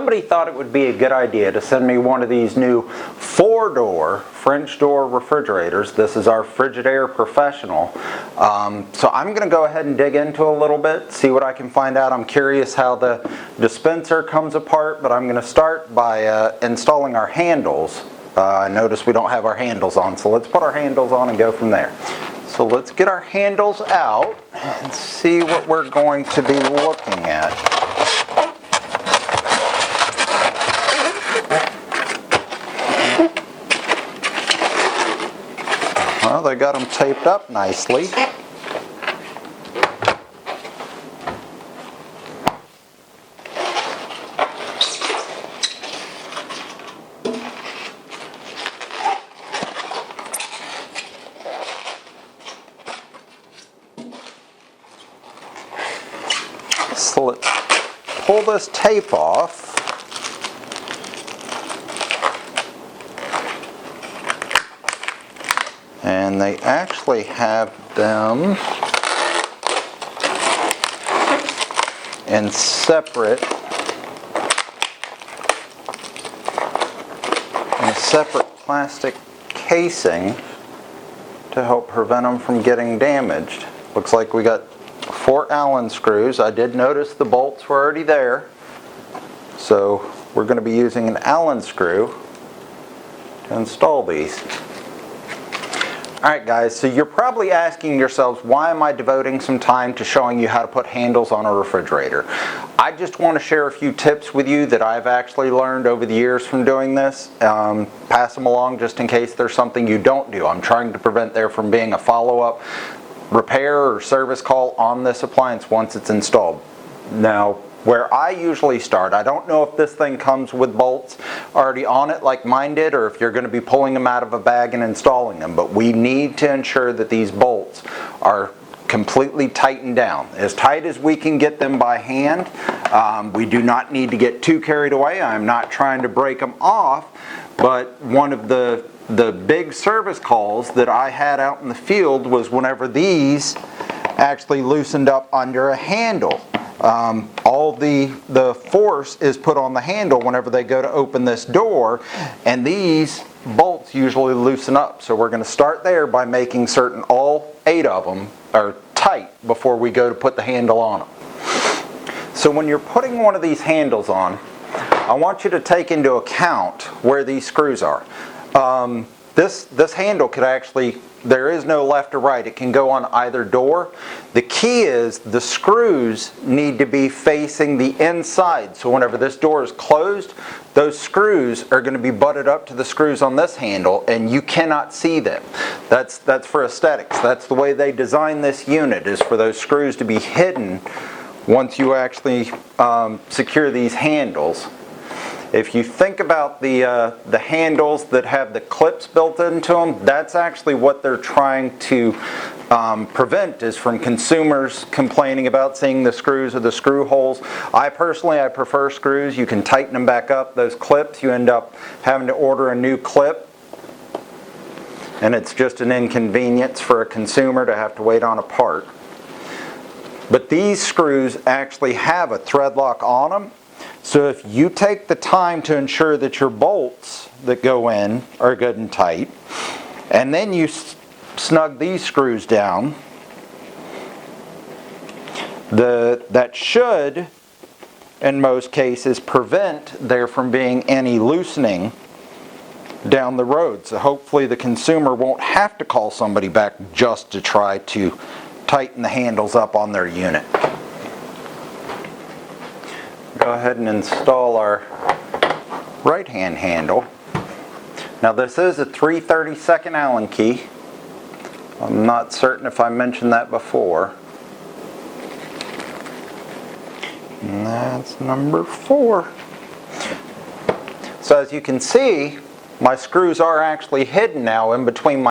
somebody thought it would be a good idea to send me one of these new 4-door French door refrigerators. This is our Frigidaire Professional. So I'm going to go ahead and dig into a little bit, see what I can find out. I'm curious how the dispenser comes apart, but I'm going to start by installing our handles. Notice we don't have our handles on, so let's put our handles on and go from there. So let's get our handles out and see what we're going to be looking at. Well, they got them taped up nicely. So let's pull this tape off. And they actually have them in separate plastic casing to help prevent them from getting damaged. Looks like we got 4 Allen screws. I did notice the bolts were already there, so we're going to be using an Allen screw to install these. Alright guys, so you're probably asking yourselves, why am I devoting some time to showing you how to put handles on a refrigerator? I just want to share a few tips with you that I've actually learned over the years from doing this. Pass them along just in case there's something you don't do. I'm trying to prevent there from being a follow-up repair or service call on this appliance once it's installed. Now, where I usually start, I don't know if this thing comes with bolts already on it like mine did, or if you're going to be pulling them out of a bag and installing them, but we need to ensure that these bolts are completely tightened down, as tight as we can get them by hand. We do not need to get too carried away. I'm not trying to break them off, but one of the big service calls that I had out in the field was whenever these actually loosened up under a handle. All the force is put on the handle whenever they go to open this door, and these bolts usually loosen up. So we're going to start there by making certain all 8 of them are tight before we go to put the handle on them. So when you're putting one of these handles on, I want you to take into account where these screws are. This handle could actually, there is no left or right, it can go on either door. The key is the screws need to be facing the inside, so whenever this door is closed, those screws are going to be butted up to the screws on this handle and you cannot see them. That's for aesthetics. That's the way they design this unit, is for those screws to be hidden once you actually secure these handles. If you think about the handles that have the clips built into them, that's actually what they're trying to prevent, is from consumers complaining about seeing the screws or the screw holes. I prefer screws. You can tighten them back up. Those clips, you end up having to order a new clip, and it's just an inconvenience for a consumer to have to wait on a part. But these screws actually have a thread lock on them. So if you take the time to ensure that your bolts that go in are good and tight, and then you snug these screws down, that should, in most cases, prevent there from being any loosening down the road. So hopefully the consumer won't have to call somebody back just to try to tighten the handles up on their unit. Go ahead and install our right hand handle. Now this is a 3/32 Allen key. I'm not certain if I mentioned that before. And that's number 4. So as you can see, my screws are actually hidden now in between my